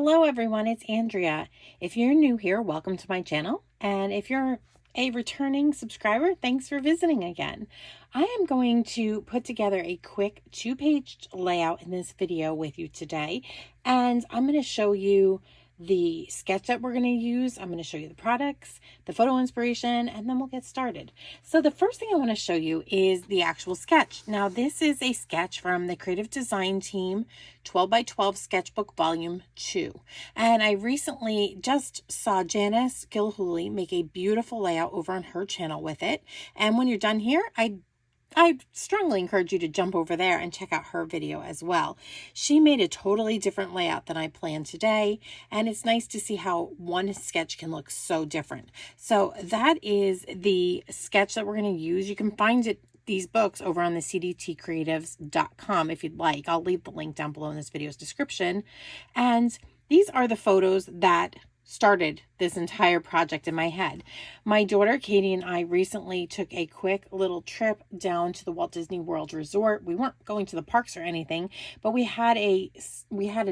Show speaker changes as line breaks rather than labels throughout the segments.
Hello everyone, it's Andrea. If you're new here, welcome to my channel. And if you're a returning subscriber, thanks for visiting again. I am going to put together a quick 2-page layout in this video with you today. And I'm going to show you the sketch that we're going to use. I'm going to show you the products, the photo inspiration, and then we'll get started. So the first thing I want to show you is the actual sketch. Now this is a sketch from the Creative Design Team 12 by 12 Sketchbook Volume 2. And I recently just saw Janice Gilhooly make a beautiful layout over on her channel with it. And when you're done here, I strongly encourage you to jump over there and check out her video as well. She made a totally different layout than I planned today, and it's nice to see how one sketch can look so different. So that is the sketch that we're going to use. You can find these books over on the cdtcreatives.com if you'd like. I'll leave the link down below in this video's description. And these are the photos that started this entire project in my head. My daughter Katie and I recently took a quick little trip down to the Walt Disney World Resort. We weren't going to the parks or anything, but we had a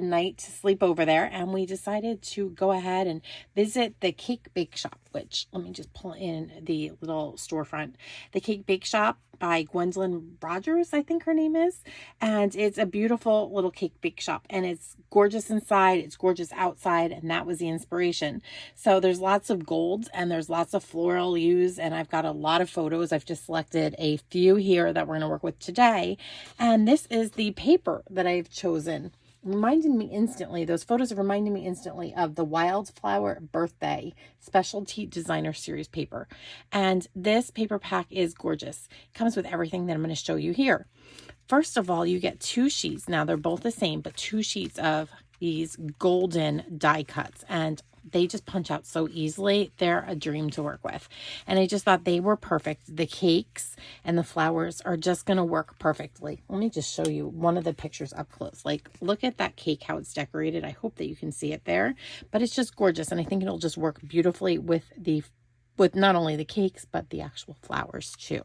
night to sleep over there, and we decided to go ahead and visit the Cake Bake Shop, which, let me just pull in the little storefront. The Cake Bake Shop by Gwendolyn Rogers, I think her name is. And it's a beautiful little cake bake shop, and it's gorgeous inside, it's gorgeous outside, and that was the inspiration. So there's lots of golds and there's lots of floral used, and I've got a lot of photos. I've just selected a few here that we're going to work with today. And this is the paper that I've chosen. Reminded me instantly, those photos have reminded me instantly of the Wildflower Birthday Specialty Designer Series paper. And this paper pack is gorgeous. It comes with everything that I'm going to show you here. First of all, you get 2 sheets. Now they're both the same, but 2 sheets of these golden die cuts, and they just punch out so easily. They're a dream to work with. And I just thought they were perfect. The cakes and the flowers are just going to work perfectly. Let me just show you one of the pictures up close. Like, look at that cake, how it's decorated. I hope that you can see it there, but it's just gorgeous. And I think it'll just work beautifully with not only the cakes, but the actual flowers too.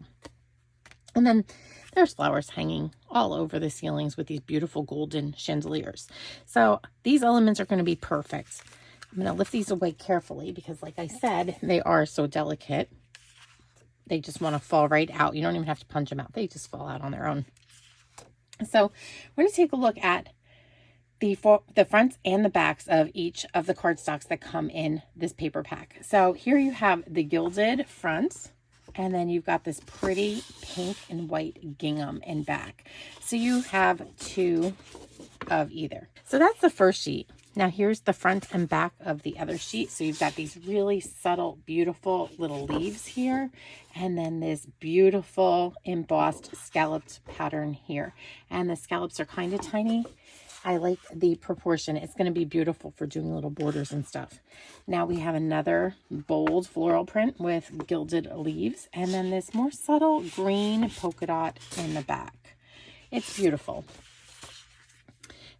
And then there's flowers hanging all over the ceilings with these beautiful golden chandeliers. So these elements are going to be perfect. I'm going to lift these away carefully because, like I said, they are so delicate. They just want to fall right out. You don't even have to punch them out. They just fall out on their own. So we're going to take a look at the fronts and the backs of each of the cardstocks that come in this paper pack. So here you have the gilded front, and then you've got this pretty pink and white gingham in back. So you have 2 of either. So that's the first sheet. Now here's the front and back of the other sheet. So you've got these really subtle, beautiful little leaves here. And then this beautiful embossed scalloped pattern here. And the scallops are kind of tiny. I like the proportion. It's going to be beautiful for doing little borders and stuff. Now we have another bold floral print with gilded leaves. And then this more subtle green polka dot in the back. It's beautiful.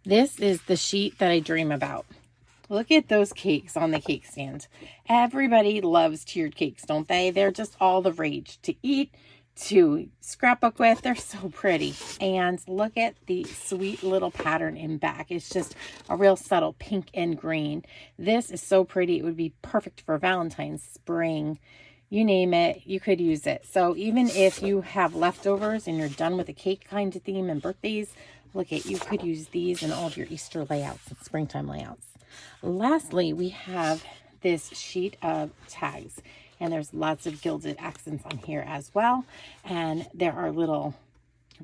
This is the sheet that I dream about. Look at those cakes on the cake stand. Everybody loves tiered cakes, don't they? They're just all the rage to eat, to scrapbook with. They're so pretty. And look at the sweet little pattern in back. It's just a real subtle pink and green. This is so pretty. It would be perfect for Valentine's, spring, you name it, you could use it. So even if you have leftovers and you're done with the cake kind of theme and birthdays, look at, you could use these in all of your Easter layouts and springtime layouts. Lastly, we have this sheet of tags, and there's lots of gilded accents on here as well. And there are little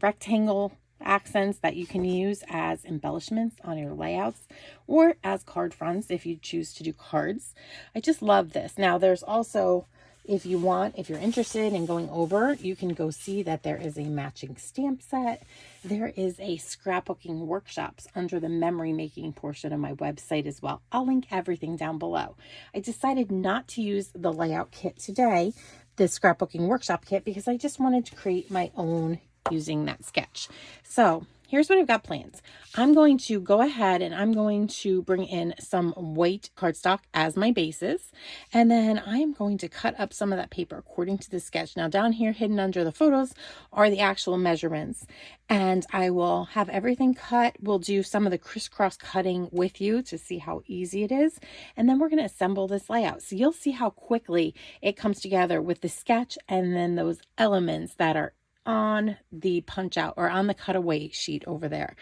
rectangle accents that you can use as embellishments on your layouts or as card fronts if you choose to do cards. I just love this. Now there's also, if you're interested in going over, you can go see that there is a matching stamp set. There is a scrapbooking workshops under the memory making portion of my website as well. I'll link everything down below. I decided not to use the layout kit today, the scrapbooking workshop kit, because I just wanted to create my own using that sketch. So here's what I've got planned. I'm going to go ahead and I'm going to bring in some white cardstock as my bases. And then I am going to cut up some of that paper according to the sketch. Now down here hidden under the photos are the actual measurements. And I will have everything cut. We'll do some of the crisscross cutting with you to see how easy it is. And then we're going to assemble this layout. So you'll see how quickly it comes together with the sketch and then those elements that are on the punch out or on the cutaway sheet over there.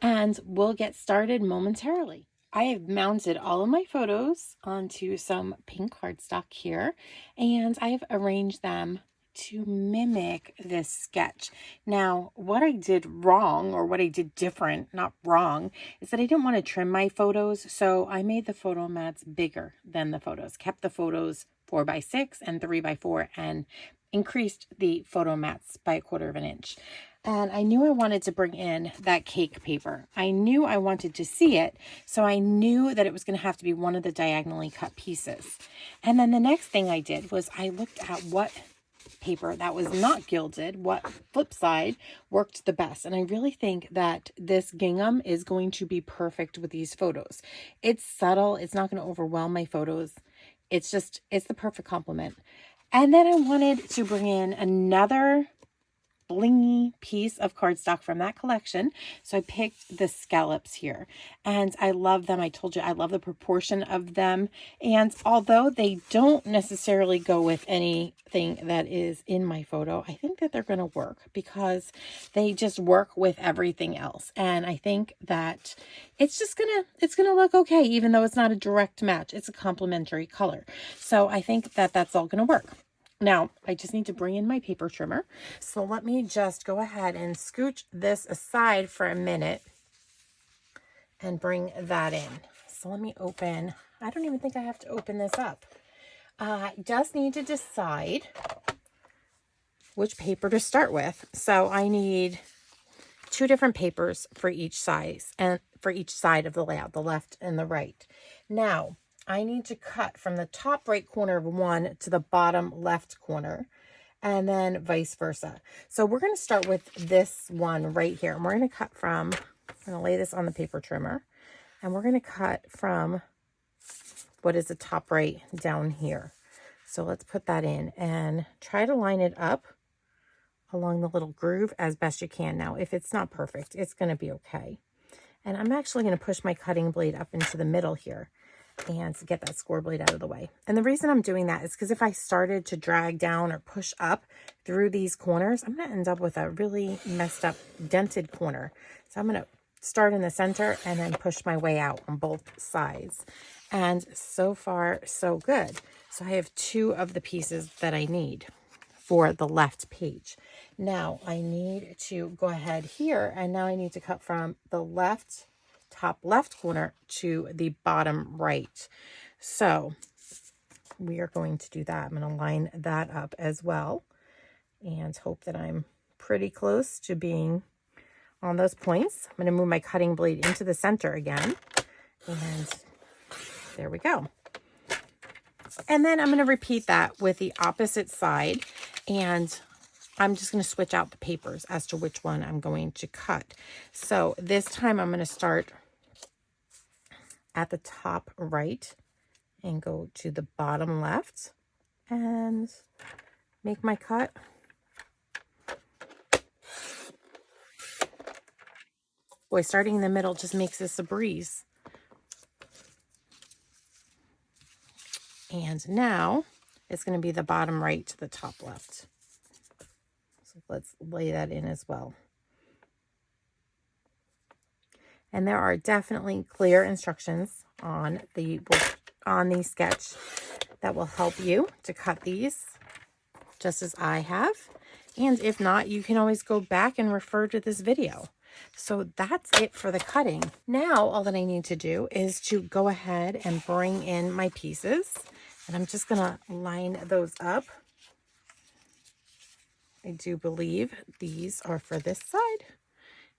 And we'll get started momentarily. I have mounted all of my photos onto some pink cardstock here, and I've arranged them to mimic this sketch. Now, what I did wrong, or what I did different, not wrong, is that I didn't want to trim my photos, so I made the photo mats bigger than the photos, kept the photos 4x6 and 3x4, and increased the photo mats by 1/4 of an inch. And I knew I wanted to bring in that cake paper. I knew I wanted to see it, so I knew that it was going to have to be one of the diagonally cut pieces. And then the next thing I did was I looked at what paper that was not gilded, what flip side worked the best. And I really think that this gingham is going to be perfect with these photos. It's subtle. It's not going to overwhelm my photos. It's the perfect complement. And then I wanted to bring in another blingy piece of cardstock from that collection. So I picked the scallops here and I love them. I told you I love the proportion of them. And although they don't necessarily go with anything that is in my photo, I think that they're going to work because they just work with everything else. And I think that it's going to look okay, even though it's not a direct match. It's a complementary color. So I think that that's all going to work. Now, I just need to bring in my paper trimmer. So let me just go ahead and scooch this aside for a minute and bring that in. So let me open. I don't even think I have to open this up. I just need to decide which paper to start with. So I need 2 different papers for each size and for each side of the layout, the left and the right. Now, I need to cut from the top right corner of one to the bottom left corner and then vice versa. So we're going to start with this one right here. And we're going to cut from, I'm going to lay this on the paper trimmer and we're going to cut from what is the top right down here. So let's put that in and try to line it up along the little groove as best you can. Now, if it's not perfect, it's going to be okay. And I'm actually going to push my cutting blade up into the middle here and to get that score blade out of the way. And the reason I'm doing that is because if I started to drag down or push up through these corners, I'm going to end up with a really messed up dented corner. So I'm going to start in the center and then push my way out on both sides. And so far, so good. So I have 2 of the pieces that I need for the left page. Now I need to go ahead here and now I need to cut from the top left corner to the bottom right. So we are going to do that. I'm going to line that up as well and hope that I'm pretty close to being on those points. I'm going to move my cutting blade into the center again and there we go. And then I'm going to repeat that with the opposite side and I'm just going to switch out the papers as to which one I'm going to cut. So this time I'm going to start at the top right and go to the bottom left and make my cut. Boy, starting in the middle just makes this a breeze. And now it's going to be the bottom right to the top left. So let's lay that in as well. And there are definitely clear instructions on the sketch that will help you to cut these just as I have. And if not, you can always go back and refer to this video. So that's it for the cutting. Now, all that I need to do is to go ahead and bring in my pieces. And I'm just going to line those up. I do believe these are for this side.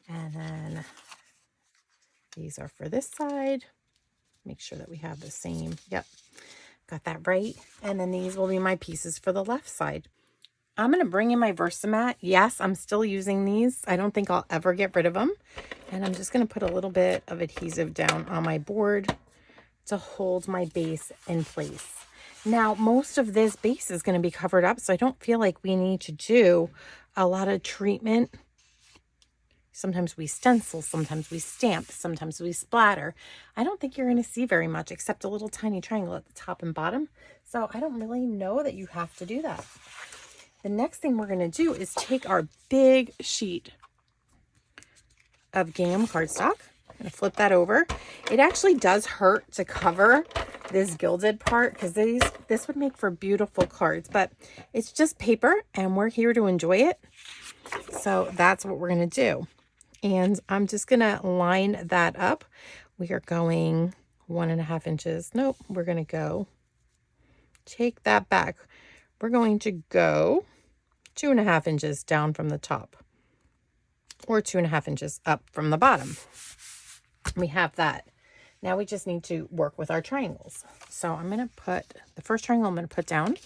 And then these are for this side. Make sure that we have the same. Yep, got that right. And then these will be my pieces for the left side. I'm going to bring in my Versamat. Yes, I'm still using these. I don't think I'll ever get rid of them. And I'm just going to put a little bit of adhesive down on my board to hold my base in place. Now, most of this base is going to be covered up, so I don't feel like we need to do a lot of treatment. Sometimes we stencil, sometimes we stamp, sometimes we splatter. I don't think you're going to see very much except a little tiny triangle at the top and bottom. So I don't really know that you have to do that. The next thing we're going to do is take our big sheet of gingham cardstock. I'm going to flip that over. It actually does hurt to cover this gilded part because this would make for beautiful cards, but it's just paper and we're here to enjoy it. So that's what we're going to do. And I'm just going to line that up. We are going 1.5 inches. Nope, we're going to go, take that back. We're going to go 2.5 inches down from the top, or 2.5 inches up from the bottom. We have that. Now we just need to work with our triangles. So I'm going to put, the first triangle I'm going to put down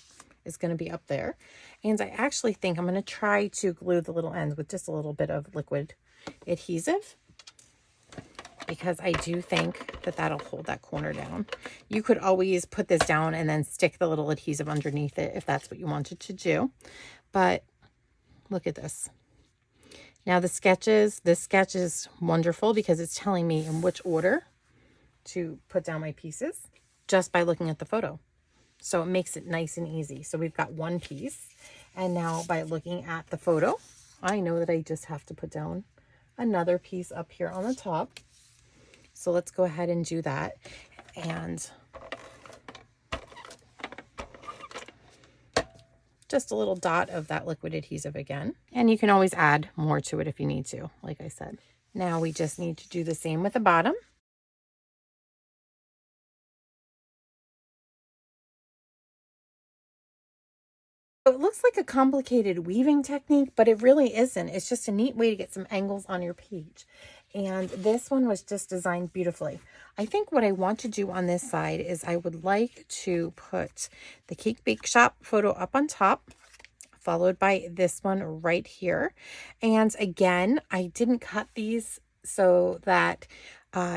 is going to be up there. And I actually think I'm going to try to glue the little ends with just a little bit of liquid adhesive, because I do think that that'll hold that corner down. You could always put this down and then stick the little adhesive underneath it if that's what you wanted to do. But look at this. Now this sketch is wonderful because it's telling me in which order to put down my pieces just by looking at the photo. So it makes it nice and easy. So we've got one piece, and now by looking at the photo, I know that I just have to put down another piece up here on the top. So let's go ahead and do that. And just a little dot of that liquid adhesive again. And you can always add more to it if you need to, like I said. Now we just need to do the same with the bottom. It looks like a complicated weaving technique, but it really isn't. It's just a neat way to get some angles on your page. And this one was just designed beautifully. I think what I want to do on this side is I would like to put the Cake Bake Shop photo up on top, followed by this one right here. And again, I didn't cut these so that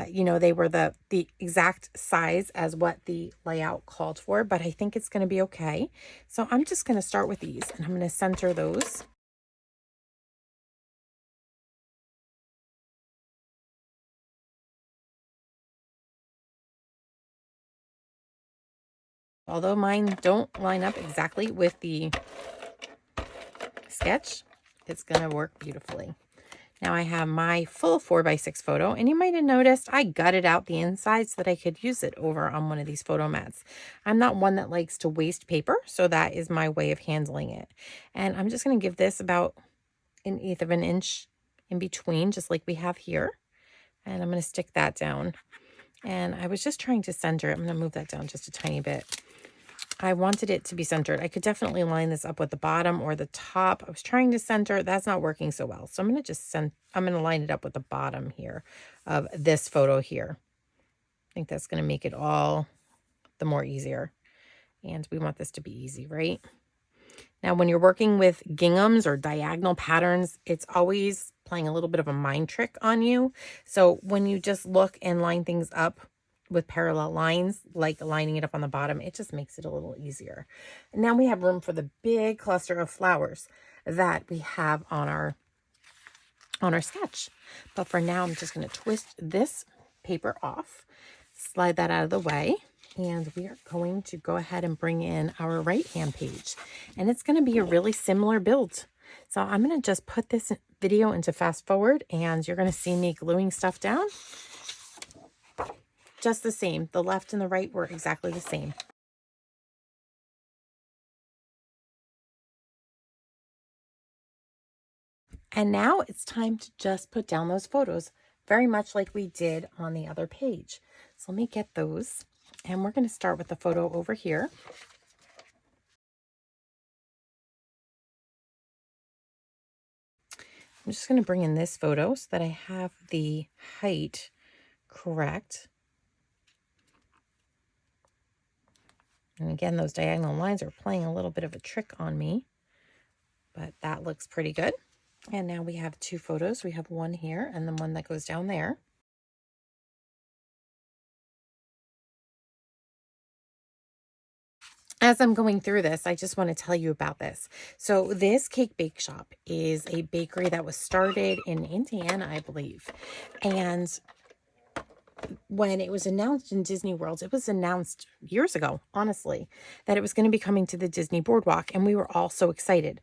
you know, they were the exact size as what the layout called for, but I think it's going to be okay. So I'm just going to start with these, and I'm going to center those. Although mine don't line up exactly with the sketch, it's going to work beautifully. Now I have my full 4x6 photo, and you might have noticed I gutted out the inside so that I could use it over on one of these photo mats. I'm not one that likes to waste paper, so that is my way of handling it. And I'm just going to give this about 1/8 of an inch in between, just like we have here. And I'm going to stick that down. And I was just trying to center it. I'm going to move that down just a tiny bit. I wanted it to be centered. I could definitely line this up with the bottom or the top. I was trying to center. That's not working so well. So I'm going to just I'm going to line it up with the bottom here of this photo here. I think that's going to make it all the more easier. And we want this to be easy, right? Now, when you're working with ginghams or diagonal patterns, it's always playing a little bit of a mind trick on you. So when you just look and line things up with parallel lines, like lining it up on the bottom, it just makes it a little easier. And now we have room for the big cluster of flowers that we have on our sketch. But for now, I'm just going to twist this paper off, slide that out of the way, and we are going to go ahead and bring in our right hand page. And it's going to be a really similar build. So I'm going to just put this video into fast forward, and you're going to see me gluing stuff down. Just the same. The left and the right were exactly the same. And now it's time to just put down those photos, very much like we did on the other page. So let me get those. And we're going to start with the photo over here. I'm just going to bring in this photo so that I have the height correct. And again, those diagonal lines are playing a little bit of a trick on me. but that looks pretty good. And now we have two photos. We have one here and then one that goes down there. As I'm going through this, I just want to tell you about this. So this cake bake shop is a bakery that was started in Indiana, I believe. And when it was announced in Disney World, it was announced years ago, honestly, that it was going to be coming to the Disney Boardwalk. And we were all so excited.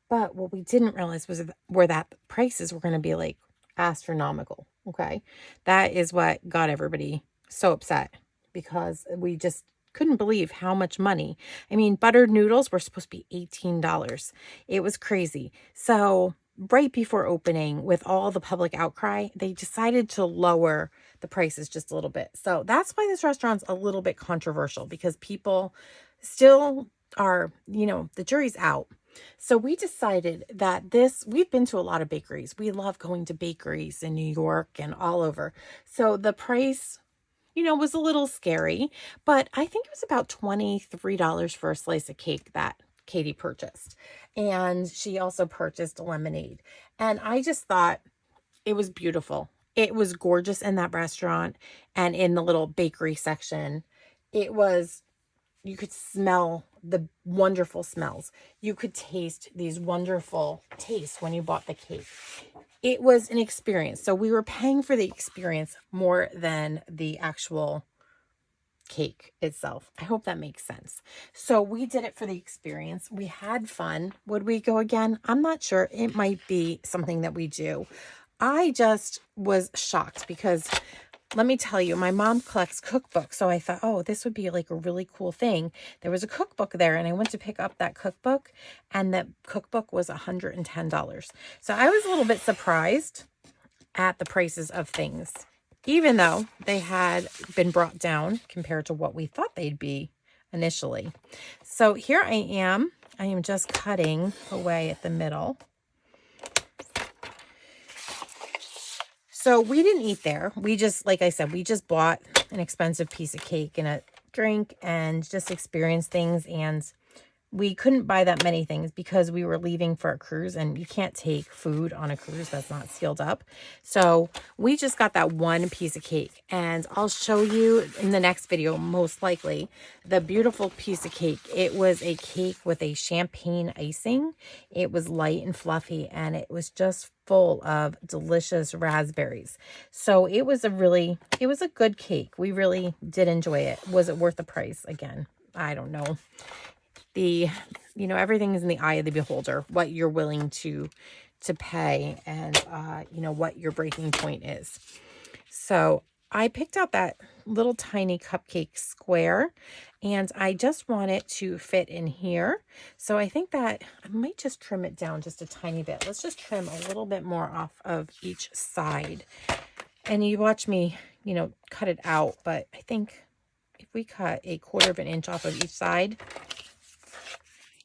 But what we didn't realize was that prices were going to be like astronomical. Okay. That is what got everybody so upset, because we just couldn't believe how much money. I mean, buttered noodles were supposed to be $18. It was crazy. So right before opening, with all the public outcry, they decided to lower the prices just a little bit. So that's why this restaurant's a little bit controversial, because people still are, the jury's out. So we decided that we've been to a lot of bakeries. We love going to bakeries in New York and all over. So the price, was a little scary, but I think it was about $23 for a slice of cake that Katie purchased. And she also purchased lemonade. And I just thought it was beautiful. It was gorgeous in that restaurant and in the little bakery section. You could smell the wonderful smells. You could taste these wonderful tastes when you bought the cake. It was an experience. So we were paying for the experience more than the actual cake itself. I hope that makes sense. So we did it for the experience. We had fun. Would we go again? I'm not sure. It might be something that we do. I just was shocked because, let me tell you, my mom collects cookbooks. So I thought, oh, this would be like a really cool thing. There was a cookbook there, and I went to pick up that cookbook, and the cookbook was $110. So I was a little bit surprised at the prices of things, even though they had been brought down compared to what we thought they'd be initially. So here I am just cutting away at the middle. So we didn't eat there. We just, like I said, we just bought an expensive piece of cake and a drink and just experienced things. And we couldn't buy that many things because we were leaving for a cruise, and you can't take food on a cruise that's not sealed up. So we just got that one piece of cake, and I'll show you in the next video, most likely, the beautiful piece of cake. It was a cake with a champagne icing. It was light and fluffy, and it was just full of delicious raspberries. So it was a good cake. We really did enjoy it. Was it worth the price? Again, I don't know. Everything is in the eye of the beholder, what you're willing to pay, and what your breaking point is. So I picked out that little tiny cupcake square, and I just want it to fit in here. So I think that I might just trim it down just a tiny bit. Let's just trim a little bit more off of each side. And you watch me, cut it out, but I think if we cut 1/4 of an inch off of each side,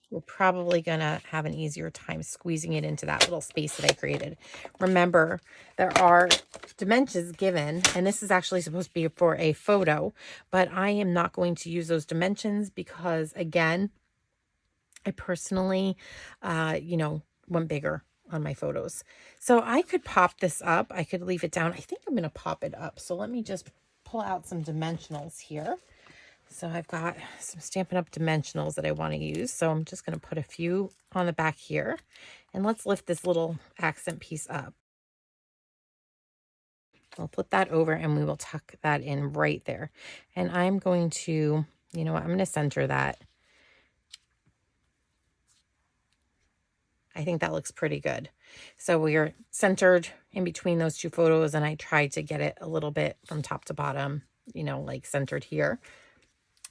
we're probably going to have an easier time squeezing it into that little space that I created. Remember, there are dimensions given, and this is actually supposed to be for a photo, but I am not going to use those dimensions because, again, I personally, went bigger on my photos. So I could pop this up. I could leave it down. I think I'm going to pop it up. So let me just pull out some dimensionals here. So I've got some Stampin' Up! Dimensionals that I want to use. So I'm just going to put a few on the back here. And let's lift this little accent piece up. I'll flip that over and we will tuck that in right there. And I'm going to, I'm going to center that. I think that looks pretty good. So we are centered in between those two photos, and I tried to get it a little bit from top to bottom, like centered here.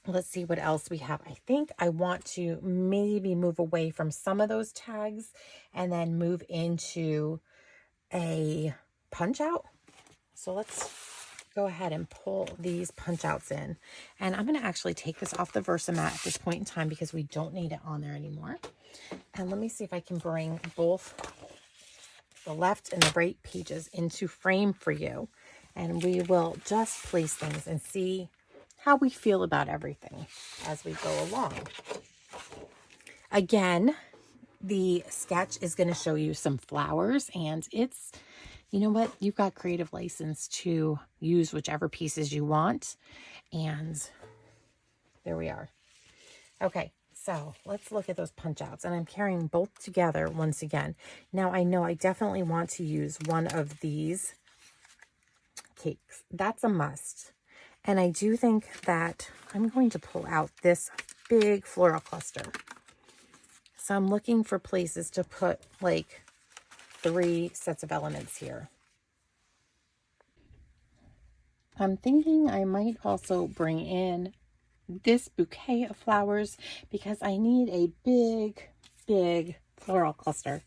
Let's see what else we have. I think I want to maybe move away from some of those tags and then move into a punch out. So let's go ahead and pull these punch outs in. And I'm going to actually take this off the Versamat at this point in time because we don't need it on there anymore. And let me see if I can bring both the left and the right pages into frame for you. And we will just place things and see how we feel about everything as we go along. Again, the sketch is going to show you some flowers, and it's, you know what, you've got creative license to use whichever pieces you want. And there we are. Okay, so let's look at those punch outs, and I'm carrying both together once again. Now I know I definitely want to use one of these cakes. That's a must. And I do think that I'm going to pull out this big floral cluster. So I'm looking for places to put like 3 sets of elements here. I'm thinking I might also bring in this bouquet of flowers because I need a big floral cluster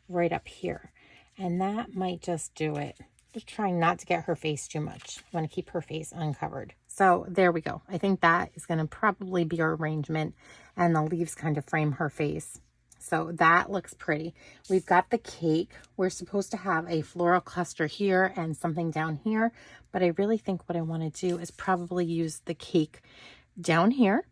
right up here. And that might just do it. Just trying not to get her face too much. I want to keep her face uncovered. So there we go. I think that is going to probably be our arrangement, and the leaves kind of frame her face. So that looks pretty. We've got the cake. We're supposed to have a floral cluster here and something down here, but I really think what I want to do is probably use the cake down here.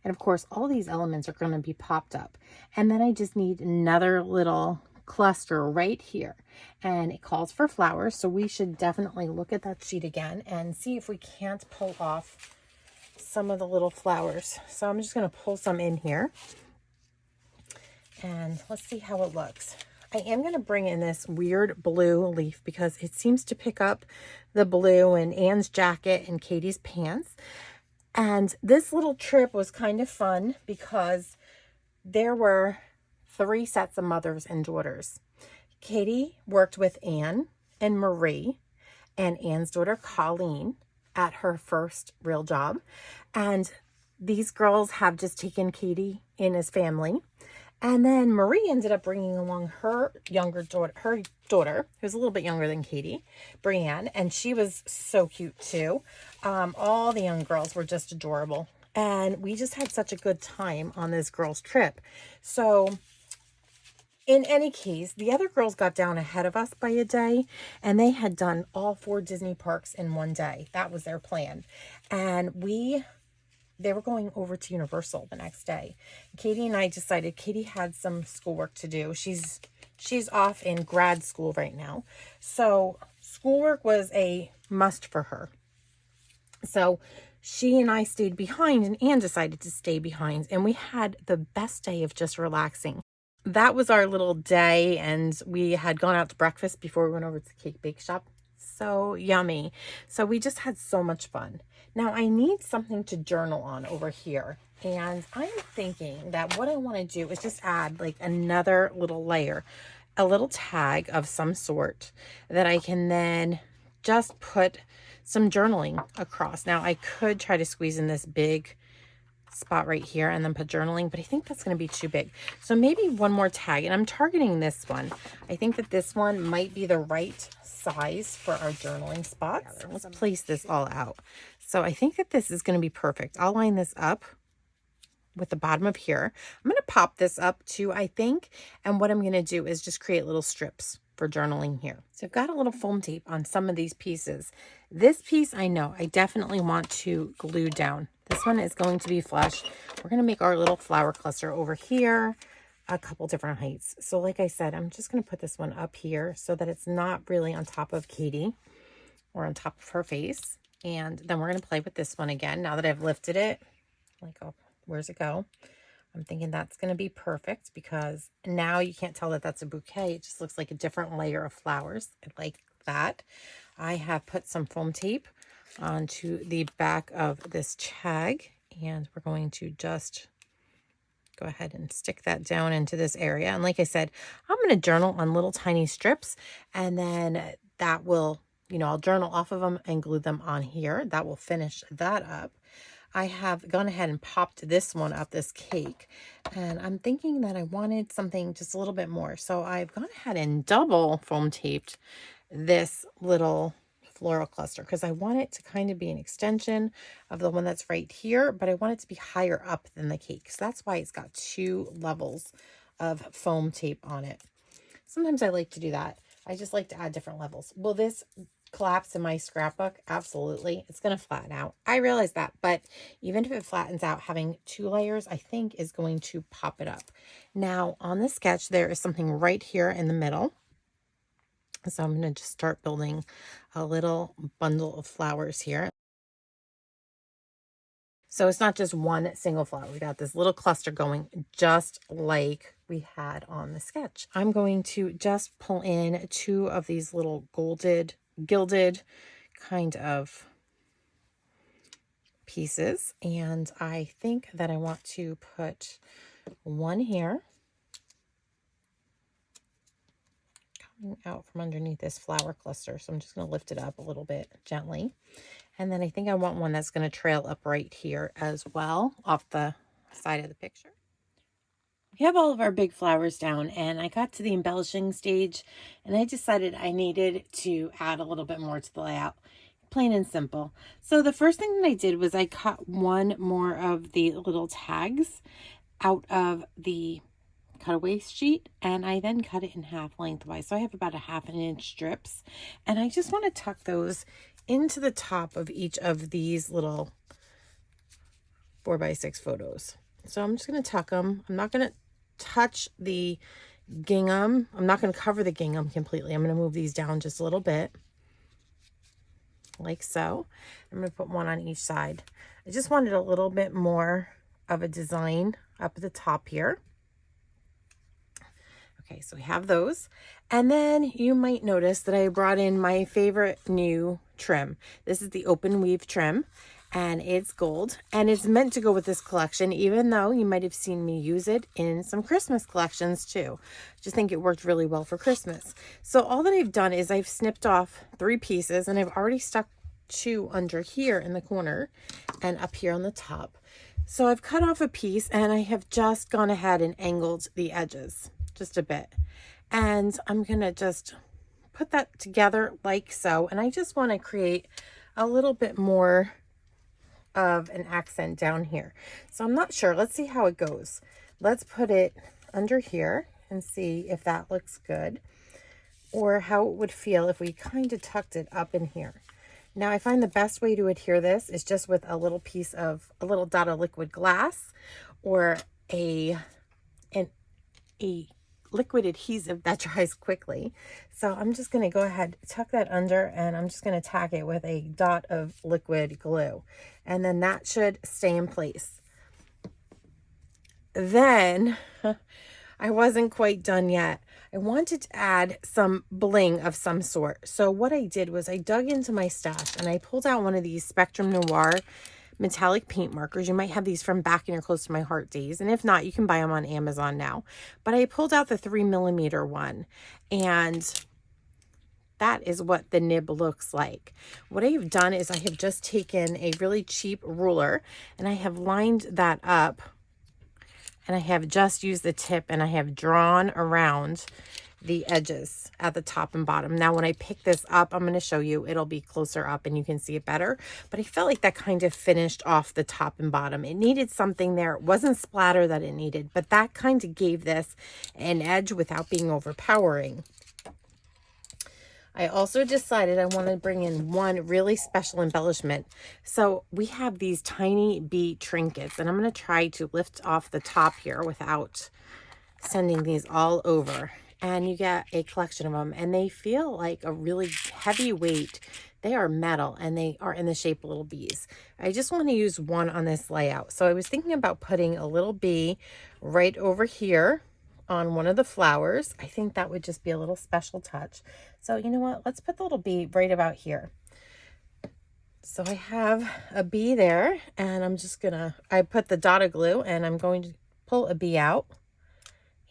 And of course, all these elements are going to be popped up. And then I just need another little cluster right here, and it calls for flowers. So we should definitely look at that sheet again and see if we can't pull off some of the little flowers. So I'm just going to pull some in here, and let's see how it looks. I am going to bring in this weird blue leaf because it seems to pick up the blue in Anne's jacket and Katie's pants. And this little trip was kind of fun because there were 3 sets of mothers and daughters. Katie worked with Anne and Marie and Anne's daughter Colleen at her first real job. And these girls have just taken Katie in as family. And then Marie ended up bringing along her daughter, who's a little bit younger than Katie, Brianne, and she was so cute too. All the young girls were just adorable. And we just had such a good time on this girls' trip. So in any case, the other girls got down ahead of us by a day, and they had done all 4 Disney parks in one day. That was their plan. And they were going over to Universal the next day. Katie and I decided Katie had some schoolwork to do. She's off in grad school right now. So schoolwork was a must for her. So she and I stayed behind, and Anne decided to stay behind, and we had the best day of just relaxing. That was our little day, and we had gone out to breakfast before we went over to the cake bake shop. So yummy. So we just had so much fun. Now I need something to journal on over here, and I'm thinking that what I want to do is just add like another little layer, a little tag of some sort that I can then just put some journaling across. Now I could try to squeeze in this big spot right here and then put journaling, but I think that's going to be too big. So maybe one more tag, and I'm targeting this one. I think that this one might be the right size for our journaling spots. Let's place this all out. So I think that this is going to be perfect. I'll line this up with the bottom of here. I'm going to pop this up too, I think. And what I'm going to do is just create little strips for journaling here. So I've got a little foam tape on some of these pieces. This piece I know I definitely want to glue down. This one is going to be flush. We're going to make our little flower cluster over here, a couple different heights. So like I said, I'm just going to put this one up here so that it's not really on top of Katie or on top of her face. And then we're going to play with this one again. Now that I've lifted it, like, oh, where's it go? I'm thinking that's going to be perfect because now you can't tell that that's a bouquet. It just looks like a different layer of flowers. I like that. I have put some foam tape onto the back of this tag, and we're going to just go ahead and stick that down into this area. And like I said, I'm going to journal on little tiny strips, and then that will, I'll journal off of them and glue them on here. That will finish that up. I have gone ahead and popped this one up, this cake, and I'm thinking that I wanted something just a little bit more. So I've gone ahead and double foam taped this little floral cluster because I want it to kind of be an extension of the one that's right here, but I want it to be higher up than the cake. So that's why it's got 2 levels of foam tape on it. Sometimes I like to do that. I just like to add different levels. Well, this collapse in my scrapbook? Absolutely. It's going to flatten out. I realize that, but even if it flattens out, having 2 layers, I think, is going to pop it up. Now, on the sketch, there is something right here in the middle. So I'm going to just start building a little bundle of flowers here. So it's not just one single flower. We got this little cluster going just like we had on the sketch. I'm going to just pull in 2 of these little gilded kind of pieces. And I think that I want to put one here, coming out from underneath this flower cluster. So I'm just going to lift it up a little bit gently. And then I think I want one that's going to trail up right here as well off the side of the picture. We have all of our big flowers down, and I got to the embellishing stage and I decided I needed to add a little bit more to the layout. Plain and simple. So the first thing that I did was I cut one more of the little tags out of the cutaway sheet, and I then cut it in half lengthwise. So I have about a 1/2 inch strips, and I just want to tuck those into the top of each of these little 4x6 photos. So I'm just going to tuck them. I'm not going to touch the gingham. I'm not going to cover the gingham completely. I'm going to move these down just a little bit, like so. I'm going to put one on each side. I just wanted a little bit more of a design up at the top here. Okay, so we have those. And then you might notice that I brought in my favorite new trim. This is the open weave trim, and it's gold, and it's meant to go with this collection, even though you might have seen me use it in some Christmas collections too. Just think it worked really well for Christmas. So all that I've done is I've snipped off 3 pieces, and I've already stuck 2 under here in the corner and up here on the top. So I've cut off a piece, and I have just gone ahead and angled the edges just a bit, and I'm gonna just put that together like so. And I just want to create a little bit more of an accent down here. So I'm not sure. Let's see how it goes. Let's put it under here and see if that looks good, or how it would feel if we kind of tucked it up in here. Now I find the best way to adhere this is just with a little dot of liquid glass, or a liquid adhesive that dries quickly. So I'm just going to go ahead, tuck that under, and I'm just going to tack it with a dot of liquid glue, and then that should stay in place. Then I wasn't quite done yet. I wanted to add some bling of some sort. So what I did was I dug into my stash and I pulled out one of these Spectrum Noir metallic paint markers. You might have these from back in your Close to My Heart days, and if not, you can buy them on Amazon now. But I pulled out the 3mm one, and that is what the nib looks like. What I've done is I have just taken a really cheap ruler, and I have lined that up, and I have just used the tip, and I have drawn around the edges at the top and bottom. Now when I pick this up, I'm going to show you, it'll be closer up and you can see it better, but I felt like that kind of finished off the top and bottom. It needed something there. It wasn't splatter that it needed, but that kind of gave this an edge without being overpowering. I also decided I want to bring in one really special embellishment. So we have these tiny bee trinkets, and I'm going to try to lift off the top here without sending these all over. And you get a collection of them, and they feel like a really heavy weight. They are metal, and they are in the shape of little bees. I just want to use one on this layout. So I was thinking about putting a little bee right over here on one of the flowers. I think that would just be a little special touch. So you know what? Let's put the little bee right about here. So I have a bee there, and I put the dotted glue, and I'm going to pull a bee out.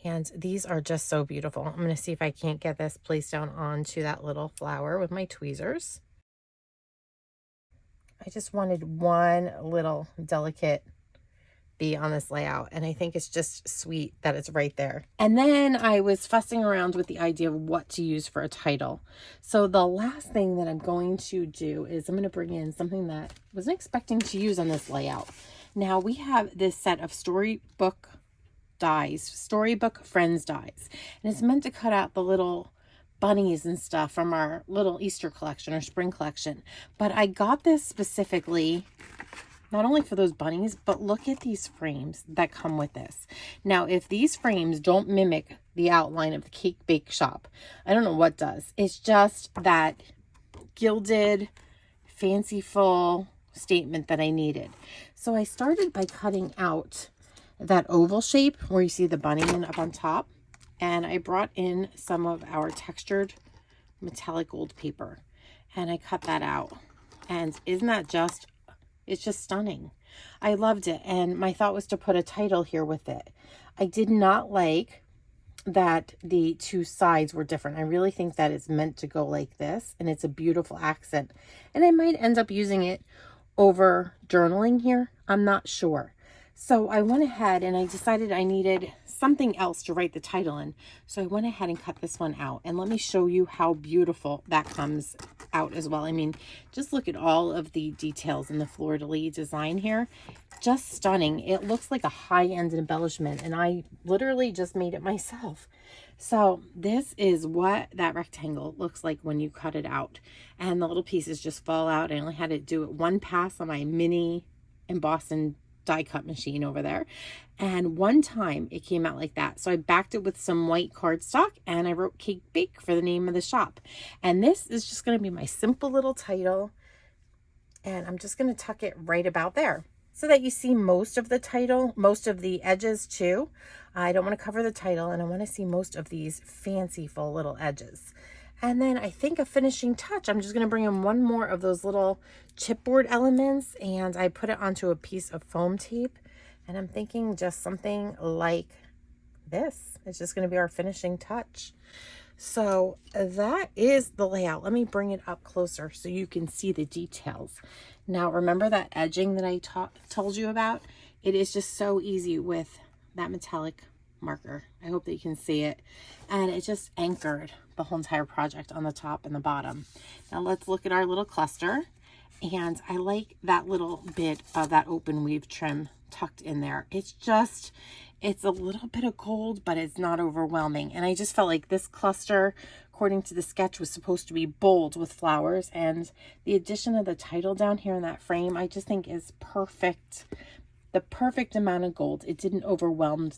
And these are just so beautiful. I'm going to see if I can't get this placed down onto that little flower with my tweezers. I just wanted one little delicate bee on this layout, and I think it's just sweet that it's right there. And then I was fussing around with the idea of what to use for a title. So the last thing that I'm going to do is I'm going to bring in something that I wasn't expecting to use on this layout. Now we have this set of Storybook Friends dies, and it's meant to cut out the little bunnies and stuff from our little Easter collection or spring collection. But I got this specifically not only for those bunnies, but look at these frames that come with this. Now, if these frames don't mimic the outline of the Cake Bake Shop, I don't know what does. It's just that gilded, fanciful statement that I needed. So I started by cutting out that oval shape where you see the bunny up on top. And I brought in some of our textured metallic gold paper. And I cut that out. And isn't that just... it's just stunning. I loved it. And my thought was to put a title here with it. I did not like that the two sides were different. I really think that it's meant to go like this. And it's a beautiful accent. And I might end up using it over journaling here. I'm not sure. So I went ahead and I decided I needed something else to write the title in. So I went ahead and cut this one out. And let me show you how beautiful that comes out as well. I mean, just look at all of the details in the fleur-de-lis design here. Just stunning. It looks like a high-end embellishment, and I literally just made it myself. So this is what that rectangle looks like when you cut it out. And the little pieces just fall out. I only had to do it one pass on my mini embossing die cut machine over there, and one time it came out like that. So I backed it with some white cardstock and I wrote Cake Bake for the name of the shop. And this is just going to be my simple little title, and I'm just going to tuck it right about there so that you see most of the title, most of the edges too. I don't want to cover the title, and I want to see most of these fanciful little edges. And then I think a finishing touch, I'm just going to bring in one more of those little chipboard elements, and I put it onto a piece of foam tape. And I'm thinking just something like this. It's just going to be our finishing touch. So that is the layout. Let me bring it up closer so you can see the details. Now, remember that edging that I told you about? It is just so easy with that metallic marker. I hope that you can see it. And it just anchored the whole entire project on the top and the bottom. Now let's look at our little cluster. And I like that little bit of that open weave trim tucked in there. It's a little bit of gold, but it's not overwhelming. And I just felt like this cluster, according to the sketch, was supposed to be bold with flowers. And the addition of the title down here in that frame, I just think is perfect. The perfect amount of gold. It didn't overwhelm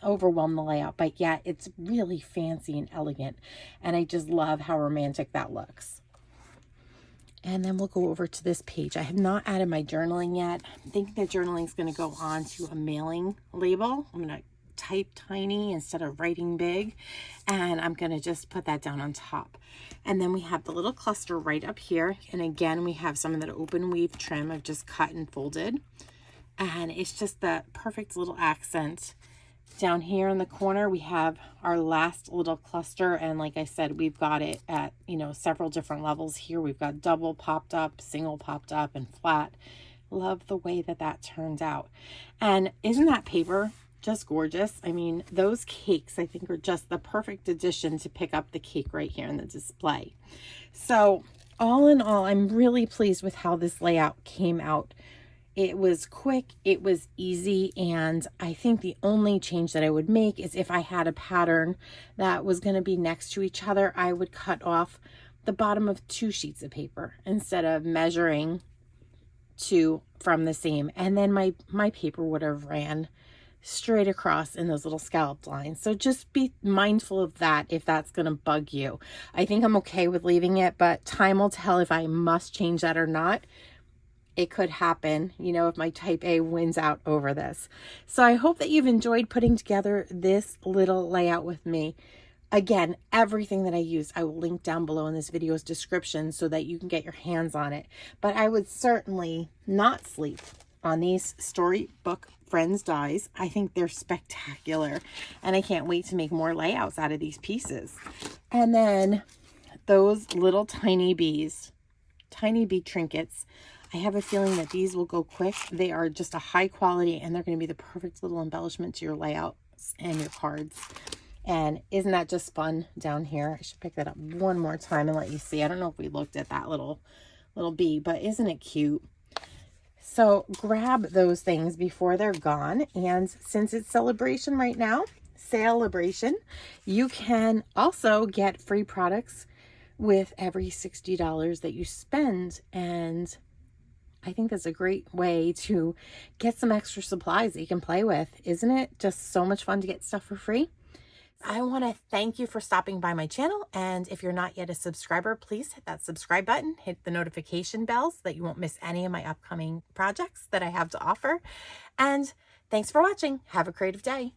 the layout, but yet it's really fancy and elegant. And I just love how romantic that looks. And then we'll go over to this page. I have not added my journaling yet. I'm thinking that journaling is going to go on to a mailing label. I'm going to type tiny instead of writing big. And I'm going to just put that down on top. And then we have the little cluster right up here. And again, we have some of that open weave trim I've just cut and folded. And it's just the perfect little accent. Down here in the corner, we have our last little cluster. And like I said, we've got it at, several different levels here. We've got double popped up, single popped up, and flat. Love the way that that turned out. And isn't that paper just gorgeous? I mean, those cakes, I think, are just the perfect addition to pick up the cake right here in the display. So all in all, I'm really pleased with how this layout came out. It was quick, it was easy, and I think the only change that I would make is if I had a pattern that was going to be next to each other, I would cut off the bottom of 2 sheets of paper instead of measuring 2 from the same. And then my paper would have ran straight across in those little scalloped lines. So just be mindful of that if that's going to bug you. I think I'm okay with leaving it, but time will tell if I must change that or not. It could happen, if my type A wins out over this. So I hope that you've enjoyed putting together this little layout with me. Again, everything that I use, I will link down below in this video's description so that you can get your hands on it. But I would certainly not sleep on these Storybook Friends dies. I think they're spectacular. And I can't wait to make more layouts out of these pieces. And then those little tiny bees, tiny bee trinkets. I have a feeling that these will go quick. They are just a high quality, and they're going to be the perfect little embellishment to your layouts and your cards. And isn't that just fun down here? I should pick that up one more time and let you see. I don't know if we looked at that little bee, but isn't it cute? So grab those things before they're gone. And since it's celebration right now, celebration, you can also get free products with every $60 that you spend. And I think that's a great way to get some extra supplies that you can play with. Isn't it just so much fun to get stuff for free? I want to thank you for stopping by my channel. And if you're not yet a subscriber, please hit that subscribe button, hit the notification bell so that you won't miss any of my upcoming projects that I have to offer. And thanks for watching. Have a creative day.